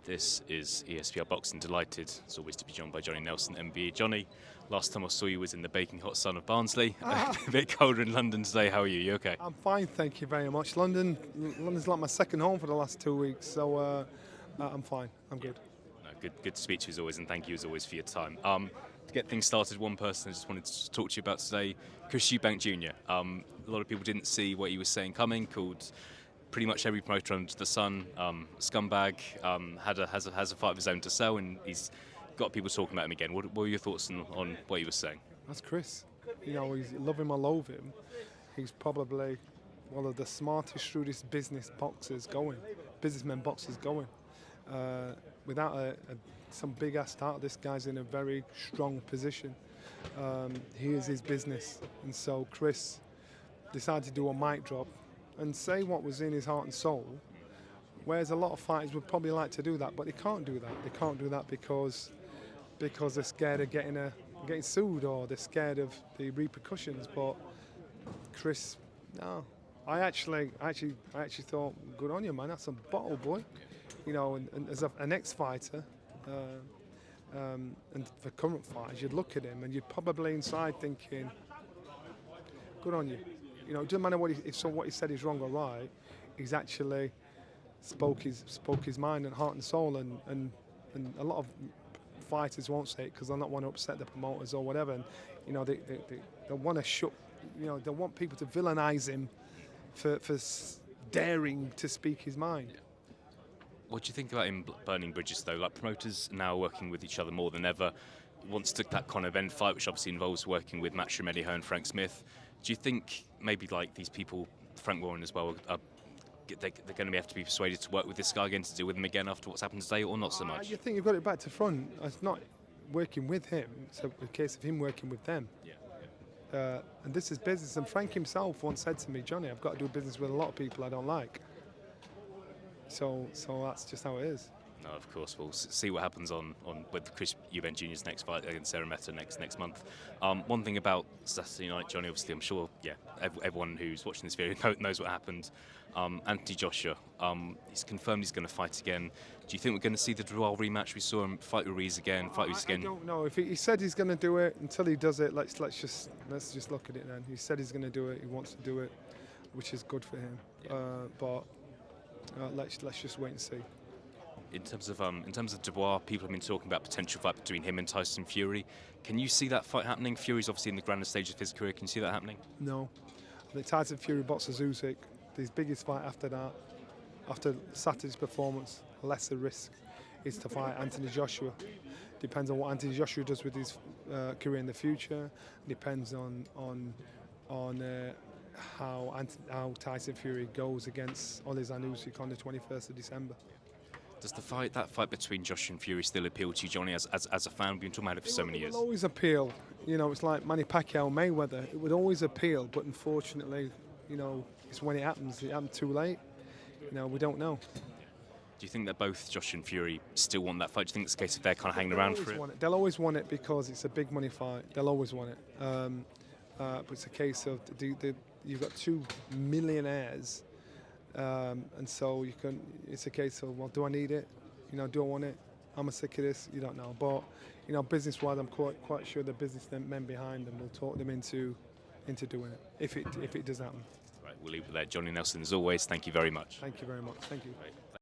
This is ESBR Boxing. Delighted, as always, to be joined by Johnny Nelson, MBE. Johnny, last time I saw you was in the baking hot sun of Barnsley. A bit colder in London today. How are you? You okay? I'm fine, thank you very much. London's like my second home for the last 2 weeks, so I'm fine. I'm good. No, good to speak to you as always, and thank you as always for your time. To get things started, one person I just wanted to talk to you about today, Chris Eubank Jr. A lot of people didn't see what he was saying coming, called pretty much every promoter under the sun scumbag, has a fight of his own to sell, and he's got people talking about him again. What were your thoughts on what he was saying? That's Chris. You know, he's love him or loathe him. He's probably one of the smartest, shrewdest businessmen boxers going. Without some big ass start, this guy's in a very strong position. He is his business, and so Chris decided to do a mic drop and say what was in his heart and soul, whereas a lot of fighters would probably like to do that, but they can't do that. They can't do that because they're scared of getting sued, or they're scared of the repercussions. But Chris, no, I actually thought, good on you, man. That's a bottle, boy. You know, and as an ex-fighter, and for current fighters, you'd look at him and you'd probably inside thinking, good on you. You know, it doesn't matter what he said is wrong or right. He's actually spoke his mind and heart and soul, and a lot of fighters won't say it because they'll not want to upset the promoters or whatever. And you know, they want to they want people to villainize him for daring to speak his mind. What do you think about him burning bridges, though? Like, promoters now working with each other more than ever. Wants to that kind of end fight, which obviously involves working with Matchroom Eddie Hearn and Frank Smith. Do you think maybe like these people, Frank Warren as well, they're going to have to be persuaded to work with this guy again, to deal with him again after what's happened today, or not so much? You think you've got it back to front. It's not working with him. It's a case of him working with them. Yeah. And this is business. And Frank himself once said to me, Johnny, I've got to do business with a lot of people I don't like. So that's just how it is. No, of course. We'll see what happens on with Chris Eubank Jr.'s next fight against Sarah Mehta next month. One thing about Saturday night, Johnny, obviously, I'm sure, everyone who's watching this video knows what happened. Anthony Joshua, he's confirmed he's going to fight again. Do you think we're going to see the Dubois rematch? We saw him fight with Ruiz again, fight with Usyk again. I don't know. If he said he's going to do it, until he does it, let's just look at it then. He said he's going to do it. He wants to do it, which is good for him. Yeah. Let's just wait and see. In terms of Dubois, people have been talking about potential fight between him and Tyson Fury. Can you see that fight happening? Fury's obviously in the grander stage of his career. Can you see that happening? No. I think Tyson Fury boxes Usyk. His biggest fight after that, after Saturday's performance, lesser risk, is to fight Anthony Joshua. Depends on what Anthony Joshua does with his career in the future. Depends on how Tyson Fury goes against Alexander Usyk on the 21st of December. Does that fight between Josh and Fury still appeal to you, Johnny, as a fan? We've been talking about it for so many years. It will always appeal. You know, it's like Manny Pacquiao, Mayweather. It would always appeal, but unfortunately, you know, it's when it happens. It happened too late. You know, we don't know. Do you think that both Josh and Fury still want that fight? Do you think it's a case of they're kind of hanging around for it? They'll always want it because it's a big money fight. They'll always want it. But it's a case of you've got two millionaires. And so it's a case of, well, do I need it? You know, do I want it? Am I sick of this? You don't know. But, you know, business-wise, I'm quite sure the businessmen behind them will talk them into doing it, if it does happen. Right, we'll leave it there. Johnny Nelson, as always, thank you very much. Thank you very much. Thank you. Right.